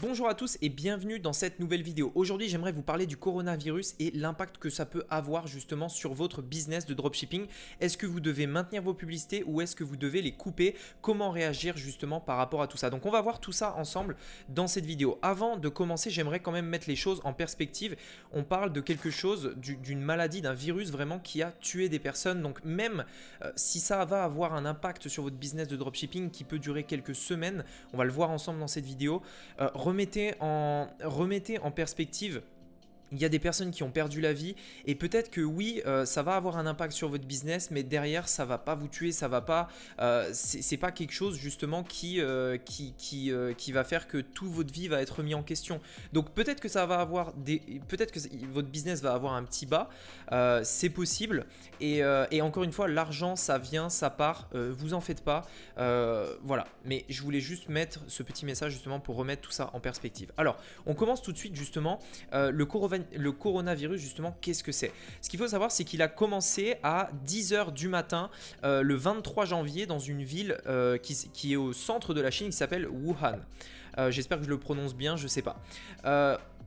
Bonjour à tous et bienvenue dans cette nouvelle vidéo. Aujourd'hui, j'aimerais vous parler du coronavirus et l'impact que ça peut avoir justement sur votre business de dropshipping. Est-ce que vous devez maintenir vos publicités ou est-ce que vous devez les couper? Comment réagir justement par rapport à tout ça? Donc on va voir tout ça ensemble dans cette vidéo. Avant de commencer, j'aimerais quand même mettre les choses en perspective. On parle de quelque chose, d'une maladie, d'un virus vraiment qui a tué des personnes. Donc même si ça va avoir un impact sur votre business de dropshipping qui peut durer quelques semaines, on va le voir ensemble dans cette vidéo, remettez en perspective. Il y a des personnes qui ont perdu la vie et peut-être que oui, ça va avoir un impact sur votre business, mais derrière, ça va pas vous tuer, ça va pas, c'est pas quelque chose justement qui va faire que toute votre vie va être remis en question. Donc peut-être que ça va avoir peut-être que votre business va avoir un petit bas, c'est possible. Et encore une fois, l'argent, ça vient, ça part, vous en faites pas, voilà. Mais je voulais juste mettre ce petit message justement pour remettre tout ça en perspective. Alors, on commence tout de suite justement le coronavirus, justement, qu'est-ce que c'est? Ce qu'il faut savoir, c'est qu'il a commencé à 10h du matin le 23 janvier dans une ville qui est au centre de la Chine qui s'appelle Wuhan. J'espère que je le prononce bien, je sais pas.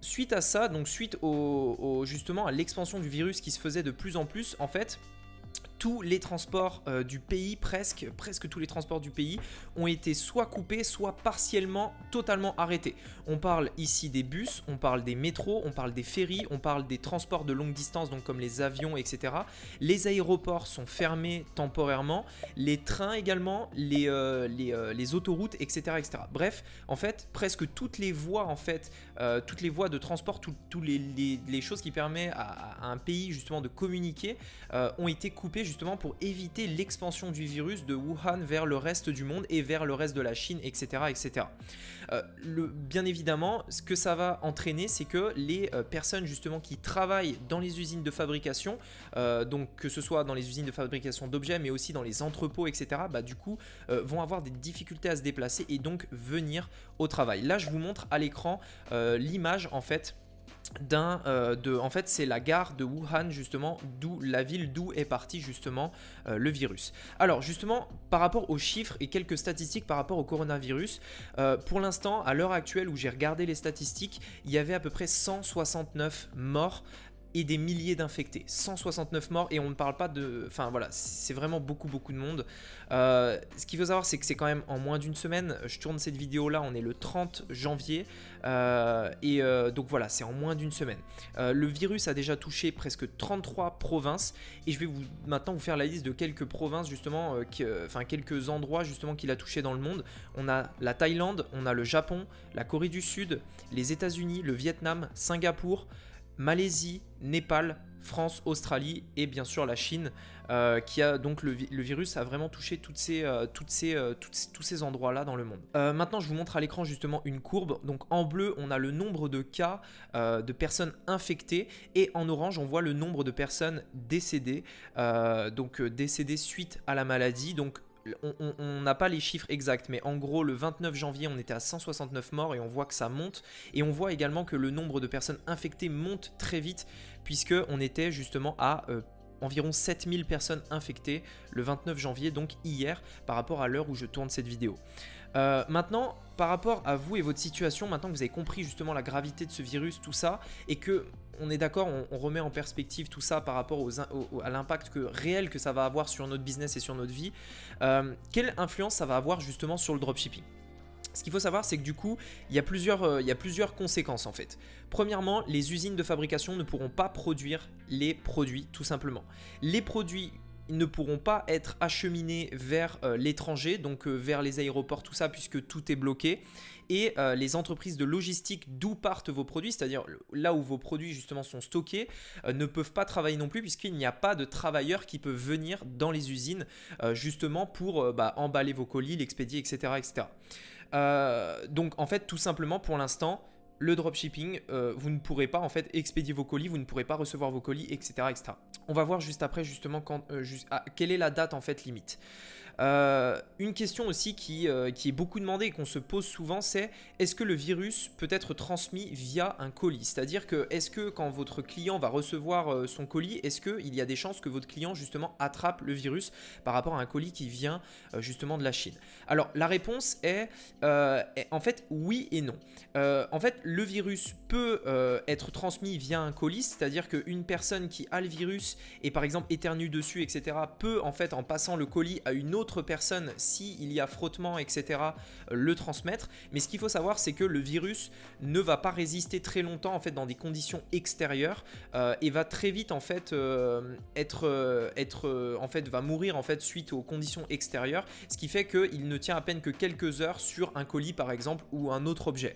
Suite à ça, donc suite justement à l'expansion du virus qui se faisait de plus en plus, en fait, tous les transports du pays, presque tous les transports du pays ont été soit coupés, soit partiellement, totalement arrêtés. On parle ici des bus, on parle des métros, on parle des ferries, on parle des transports de longue distance, donc comme les avions, etc. Les aéroports sont fermés temporairement, les trains également, les autoroutes, etc., etc. Bref, en fait, presque toutes les voies, toutes les voies de transport, toutes les choses qui permettent à un pays justement de communiquer ont été coupées justement pour éviter l'expansion du virus de Wuhan vers le reste du monde et vers le reste de la Chine, etc. etc. Bien évidemment, ce que ça va entraîner, c'est que les personnes justement qui travaillent dans les usines de fabrication, donc que ce soit dans les usines de fabrication d'objets, mais aussi dans les entrepôts, etc., du coup, vont avoir des difficultés à se déplacer et donc venir au travail. Là, je vous montre à l'écran l'image en fait. En fait, c'est la gare de Wuhan justement, la ville d'où est parti justement le virus. Alors justement, par rapport aux chiffres et quelques statistiques par rapport au coronavirus, pour l'instant, à l'heure actuelle où j'ai regardé les statistiques, il y avait à peu près 169 morts et des milliers d'infectés, 169 morts, et on ne parle pas de... Enfin voilà, c'est vraiment beaucoup de monde. Ce qu'il faut savoir, c'est que c'est quand même en moins d'une semaine. Je tourne cette vidéo là, on est le 30 janvier, donc voilà, c'est en moins d'une semaine. Le virus a déjà touché presque 33 provinces, et je vais maintenant vous faire la liste de quelques provinces justement, quelques endroits justement qu'il a touché dans le monde. On a la Thaïlande, on a le Japon, la Corée du Sud, les États-Unis, le Vietnam, Singapour, Malaisie, Népal, France, Australie et bien sûr la Chine, qui a donc le virus a vraiment touché tous ces endroits-là dans le monde. Maintenant, je vous montre à l'écran justement une courbe. Donc en bleu, on a le nombre de cas de personnes infectées et en orange, on voit le nombre de personnes décédées, décédées suite à la maladie. Donc on n'a pas les chiffres exacts, mais en gros le 29 janvier on était à 169 morts et on voit que ça monte, et on voit également que le nombre de personnes infectées monte très vite puisque on était justement à environ 7000 personnes infectées le 29 janvier, donc hier, par rapport à l'heure où je tourne cette vidéo. Maintenant, par rapport à vous et votre situation, maintenant que vous avez compris justement la gravité de ce virus, tout ça, et que on est d'accord, on remet en perspective tout ça par rapport à l'impact réel que ça va avoir sur notre business et sur notre vie, quelle influence ça va avoir justement sur le dropshipping? Ce qu'il faut savoir, c'est que du coup, il y a plusieurs conséquences en fait. Premièrement, les usines de fabrication ne pourront pas produire les produits tout simplement. Les produits ne pourront pas être acheminés vers l'étranger, donc vers les aéroports, tout ça, puisque tout est bloqué. Et les entreprises de logistique d'où partent vos produits, c'est-à-dire là où vos produits justement sont stockés, ne peuvent pas travailler non plus puisqu'il n'y a pas de travailleurs qui peuvent venir dans les usines justement pour emballer vos colis, l'expédier, etc. etc. Donc en fait, tout simplement pour l'instant, le dropshipping, vous ne pourrez pas en fait expédier vos colis, vous ne pourrez pas recevoir vos colis, etc. etc. On va voir juste après justement quelle est la date en fait limite. Une question aussi qui est beaucoup demandée et qu'on se pose souvent, c'est est-ce que le virus peut être transmis via un colis? C'est-à-dire que est-ce que quand votre client va recevoir son colis, est-ce qu'il y a des chances que votre client justement attrape le virus par rapport à un colis qui vient justement de la Chine? Alors la réponse est en fait oui et non. En fait le virus peut être transmis via un colis, c'est-à-dire qu'une personne qui a le virus et par exemple éternue dessus, etc., peut en fait en passant le colis à une autre personne, s'il y a frottement, etc., le transmettre. Mais ce qu'il faut savoir, c'est que le virus ne va pas résister très longtemps en fait dans des conditions extérieures et va très vite en fait va mourir en fait suite aux conditions extérieures, ce qui fait qu'il ne tient à peine que quelques heures sur un colis par exemple ou un autre objet.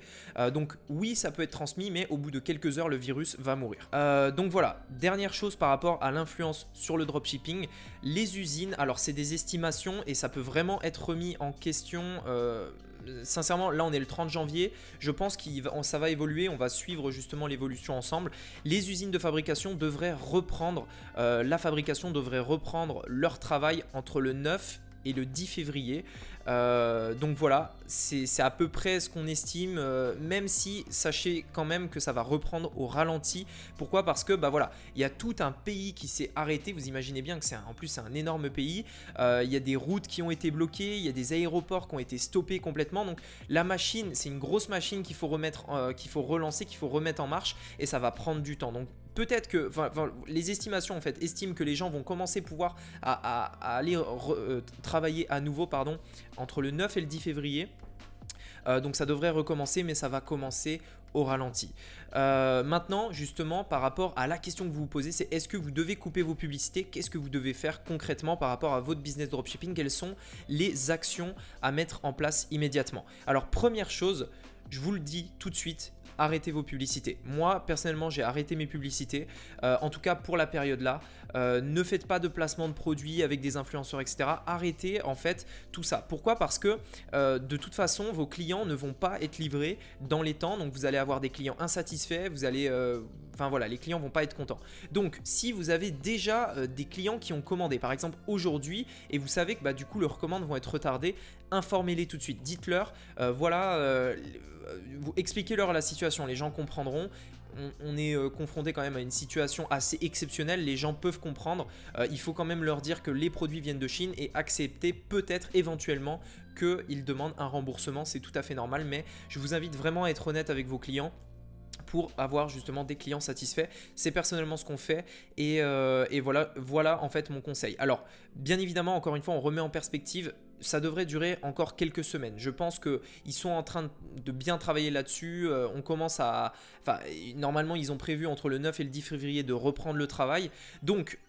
Donc oui, ça peut être transmis, mais au bout de quelques heures, le virus va mourir. Donc voilà, dernière chose par rapport à l'influence sur le dropshipping, les usines, alors c'est des estimations et ça peut vraiment être remis en question. Sincèrement, là on est le 30 janvier, je pense que ça va évoluer, on va suivre justement l'évolution ensemble. Les usines de fabrication devraient reprendre, leur travail entre le 9 et le 10 février. Donc voilà, c'est à peu près ce qu'on estime, même si sachez quand même que ça va reprendre au ralenti. Pourquoi? Parce que bah voilà, il y a tout un pays qui s'est arrêté. Vous imaginez bien que en plus c'est un énorme pays. Il y a des routes qui ont été bloquées, il y a des aéroports qui ont été stoppés complètement. Donc la machine, c'est une grosse machine qu'il faut relancer, qu'il faut remettre en marche et ça va prendre du temps. Donc peut-être que les estimations en fait estiment que les gens vont commencer pouvoir à aller travailler à nouveau entre le 9 et le 10 février. Donc ça devrait recommencer, mais ça va commencer au ralenti. Maintenant, justement, par rapport à la question que vous vous posez, c'est est-ce que vous devez couper vos publicités? Qu'est-ce que vous devez faire concrètement par rapport à votre business dropshipping? Quelles sont les actions à mettre en place immédiatement? Alors première chose, je vous le dis tout de suite, arrêtez vos publicités. Moi, personnellement, j'ai arrêté mes publicités, en tout cas pour la période là. Ne faites pas de placement de produits avec des influenceurs, etc. Arrêtez en fait tout ça. Pourquoi? Parce que de toute façon, vos clients ne vont pas être livrés dans les temps. Donc, vous allez avoir des clients insatisfaits. Vous allez, les clients vont pas être contents. Donc, si vous avez déjà des clients qui ont commandé, par exemple aujourd'hui, et vous savez que du coup leurs commandes vont être retardées, informez-les tout de suite. Dites-leur, expliquez-leur la situation. Les gens comprendront. On est confronté quand même à une situation assez exceptionnelle, les gens peuvent comprendre, il faut quand même leur dire que les produits viennent de Chine et accepter peut-être éventuellement qu'ils demandent un remboursement, c'est tout à fait normal, mais je vous invite vraiment à être honnête avec vos clients pour avoir justement des clients satisfaits. C'est personnellement ce qu'on fait et voilà en fait mon conseil. Alors bien évidemment, encore une fois, on remet en perspective, ça devrait durer encore quelques semaines. Je pense qu'ils sont en train de bien travailler là-dessus. Normalement, ils ont prévu entre le 9 et le 10 février de reprendre le travail. Donc,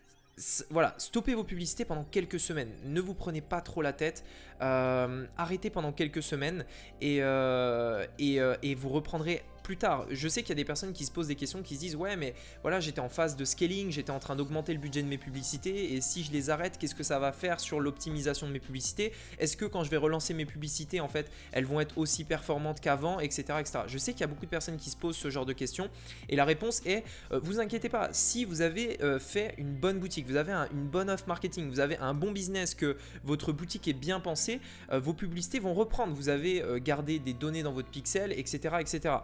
voilà, stoppez vos publicités pendant quelques semaines. Ne vous prenez pas trop la tête. Arrêtez pendant quelques semaines et vous reprendrez plus tard. Je sais qu'il y a des personnes qui se posent des questions, qui se disent ouais mais voilà, j'étais en phase de scaling, j'étais en train d'augmenter le budget de mes publicités et si je les arrête, qu'est-ce que ça va faire sur l'optimisation de mes publicités? Est-ce que quand je vais relancer mes publicités en fait elles vont être aussi performantes qu'avant, etc., etc. Je sais qu'il y a beaucoup de personnes qui se posent ce genre de questions et la réponse est vous inquiétez pas, si vous avez fait une bonne boutique, vous avez une bonne offre marketing, vous avez un bon business, que votre boutique est bien pensée, vos publicités vont reprendre, vous avez gardé des données dans votre pixel, etc., etc.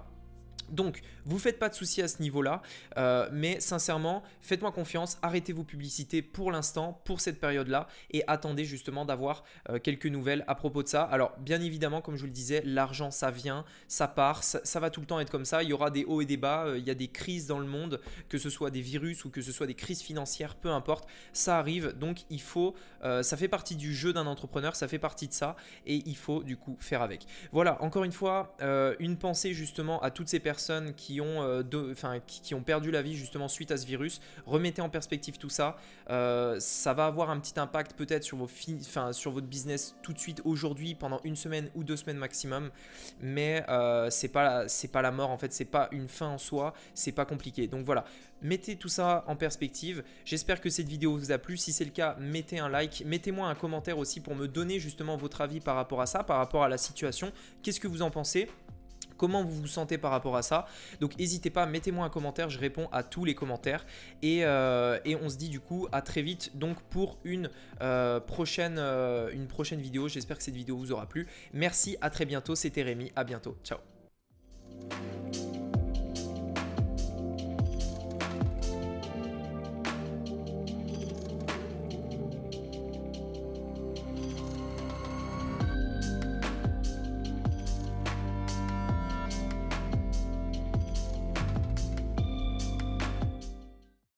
Donc, vous faites pas de soucis à ce niveau-là, mais sincèrement, faites-moi confiance, arrêtez vos publicités pour l'instant, pour cette période-là, et attendez justement d'avoir quelques nouvelles à propos de ça. Alors, bien évidemment, comme je vous le disais, l'argent, ça vient, ça part, ça va tout le temps être comme ça. Il y aura des hauts et des bas, il y a des crises dans le monde, que ce soit des virus ou que ce soit des crises financières, peu importe, ça arrive. Donc, il faut, ça fait partie du jeu d'un entrepreneur, ça fait partie de ça, et il faut du coup faire avec. Voilà, encore une fois, une pensée justement à toutes ces personnes qui ont perdu la vie justement suite à ce virus. Remettez en perspective tout ça. Ça va avoir un petit impact peut-être sur votre business tout de suite aujourd'hui pendant une semaine ou 2 semaines maximum, mais c'est pas la mort en fait, c'est pas une fin en soi, c'est pas compliqué. Donc voilà, mettez tout ça en perspective. J'espère que cette vidéo vous a plu. Si c'est le cas, mettez un like, mettez-moi un commentaire aussi pour me donner justement votre avis par rapport à ça, par rapport à la situation. Qu'est-ce que vous en pensez ? comment vous vous sentez par rapport à ça. Donc n'hésitez pas, mettez-moi un commentaire, je réponds à tous les commentaires. Et on se dit du coup à très vite donc pour une prochaine vidéo. J'espère que cette vidéo vous aura plu. Merci, à très bientôt, c'était Rémi, à bientôt, ciao.